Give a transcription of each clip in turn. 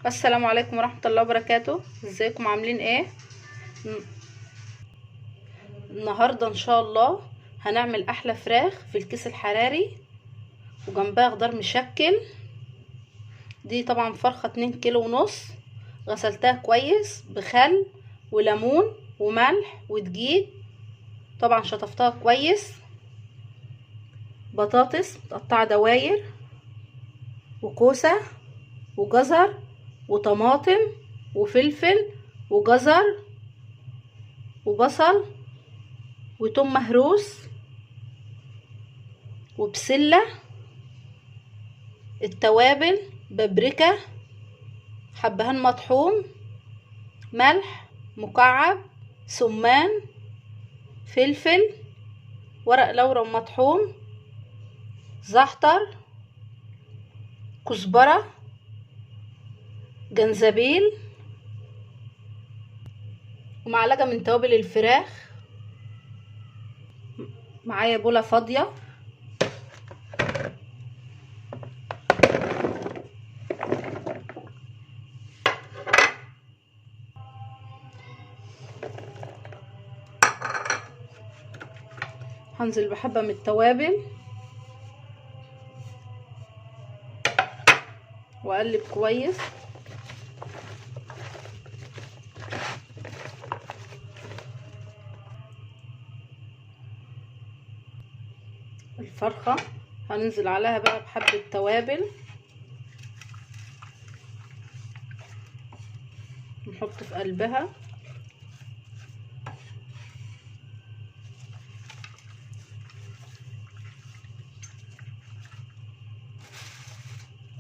السلام عليكم ورحمة الله وبركاته. ازيكم عاملين ايه؟ النهاردة ان شاء الله هنعمل احلى فراخ في الكيس الحراري وجنبها خضار مشكل. دي طبعا فرخة 2 كيلو ونص، غسلتها كويس بخل وليمون وملح ودقيق. طبعا شطفتها كويس. بطاطس متقطعة دواير وكوسة وجزر وطماطم وفلفل وجزر وبصل وتوم مهروس وبسلة. التوابل بابريكا، حبهان مطحون، ملح مكعب، سمان، فلفل، ورق لورا مطحون، زعتر، كزبرة، جنزبيل، ومعلقة من توابل الفراخ. معايا بولة فاضية هنزل بحبة من التوابل واقلب كويس. الفرخة هننزل عليها بقى بحبة توابل، نحط في قلبها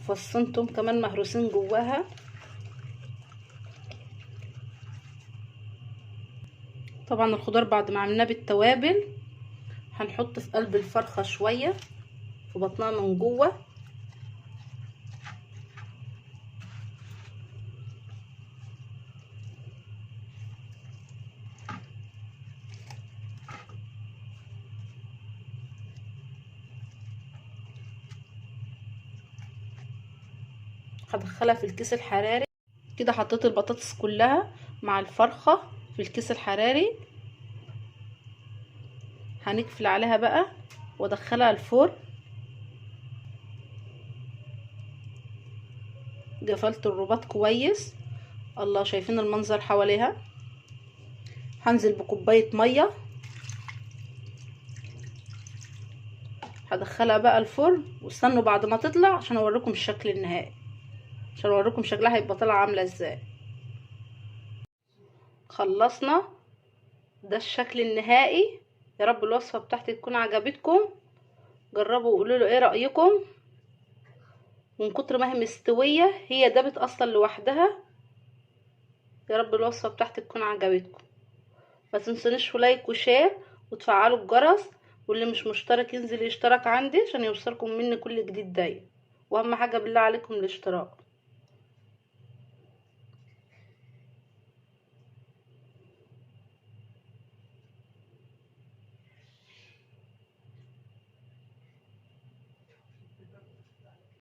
فصين توم كمان مهروسين جواها. طبعا الخضار بعد ما عملناه بالتوابل هنحط في قلب الفرخة شوية في بطنها من جوه. هدخلها في الكيس الحراري كده. حطيت البطاطس كلها مع الفرخة في الكيس الحراري. هنقفل عليها بقى وادخلها الفرن. قفلت الرباط كويس. الله، شايفين المنظر حواليها. هنزل بكوباية مية، هدخلها بقى الفرن واستنوا بعد ما تطلع عشان اوريكم الشكل النهائي، عشان اوريكم شكلها هيبقى طالعه عامله ازاي. خلصنا، ده الشكل النهائي. يا رب الوصفه بتاعتي تكون عجبتكم. جربوا وقولوا له ايه رايكم. من كتر ما هي مستويه هي دابت اصلا لوحدها. يا رب الوصفه بتاعتي تكون عجبتكم. ما تنسونيش في لايك وشير وتفعلوا الجرس، واللي مش مشترك ينزل يشترك عندي عشان يوصلكم مني كل جديد دايما. واهم حاجه بالله عليكم الاشتراك.